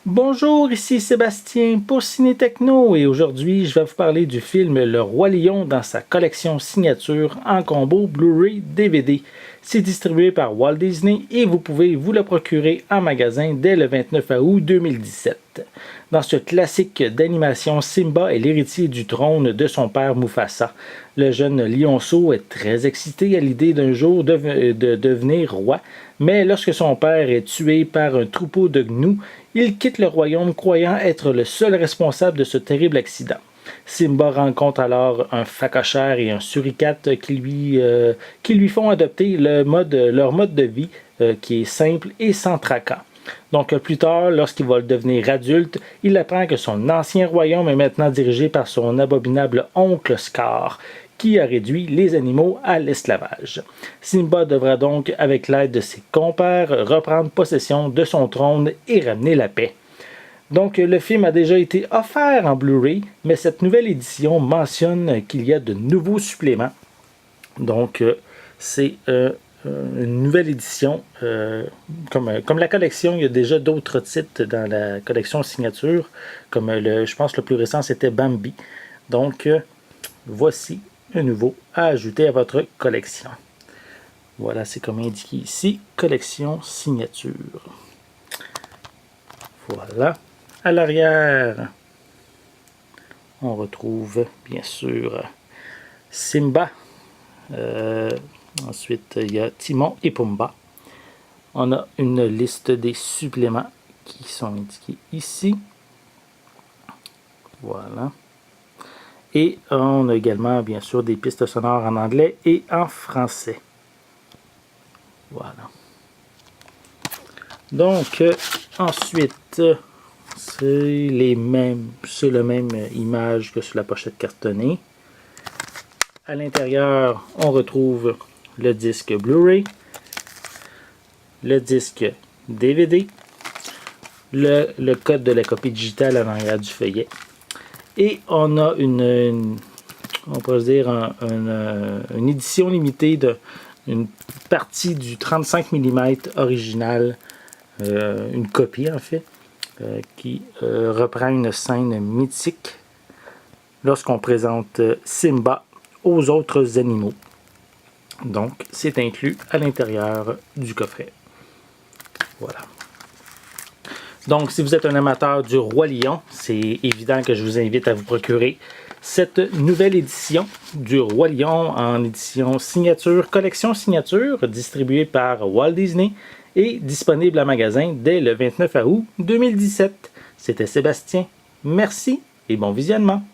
Bonjour, ici Sébastien pour Ciné Techno et aujourd'hui je vais vous parler du film Le Roi Lion dans sa collection signature en combo Blu-ray DVD. C'est distribué par Walt Disney et vous pouvez vous le procurer en magasin dès le 29 août 2017. Dans ce classique d'animation, Simba est l'héritier du trône de son père Mufasa. Le jeune lionceau est très excité à l'idée d'un jour de devenir roi, mais lorsque son père est tué par un troupeau de gnous, il quitte le royaume croyant être le seul responsable de ce terrible accident. Simba rencontre alors un phacochère et un suricate qui lui font adopter leur mode de vie qui est simple et sans tracas. Donc plus tard, lorsqu'il va devenir adulte, il apprend que son ancien royaume est maintenant dirigé par son abominable oncle Scar, qui a réduit les animaux à l'esclavage. Simba devra donc, avec l'aide de ses compères, reprendre possession de son trône et ramener la paix. Donc le film a déjà été offert en Blu-ray, mais cette nouvelle édition mentionne qu'il y a de nouveaux suppléments. Donc c'est une nouvelle édition. Comme la collection, il y a déjà d'autres titres dans la collection signature, comme je pense le plus récent c'était Bambi. Donc voici un nouveau à ajouter à votre collection. Voilà, c'est comme indiqué ici, collection signature. Voilà. À l'arrière, on retrouve bien sûr Simba. Ensuite, il y a Timon et Pumba. On a une liste des suppléments qui sont indiqués ici. Voilà. Et on a également, bien sûr, des pistes sonores en anglais et en français. Voilà. Donc, ensuite, c'est la même image que sur la pochette cartonnée. À l'intérieur, on retrouve le disque Blu-ray, le disque DVD, le code de la copie digitale à l'arrière du feuillet. Et on a on peut dire une édition limitée d'une partie du 35 mm original, une copie en fait, qui reprend une scène mythique lorsqu'on présente Simba aux autres animaux. Donc c'est inclus à l'intérieur du coffret. Voilà. Donc, si vous êtes un amateur du Roi Lion, c'est évident que je vous invite à vous procurer cette nouvelle édition du Roi Lion en édition signature, collection signature, distribuée par Walt Disney et disponible en magasin dès le 29 août 2017. C'était Sébastien. Merci et bon visionnement.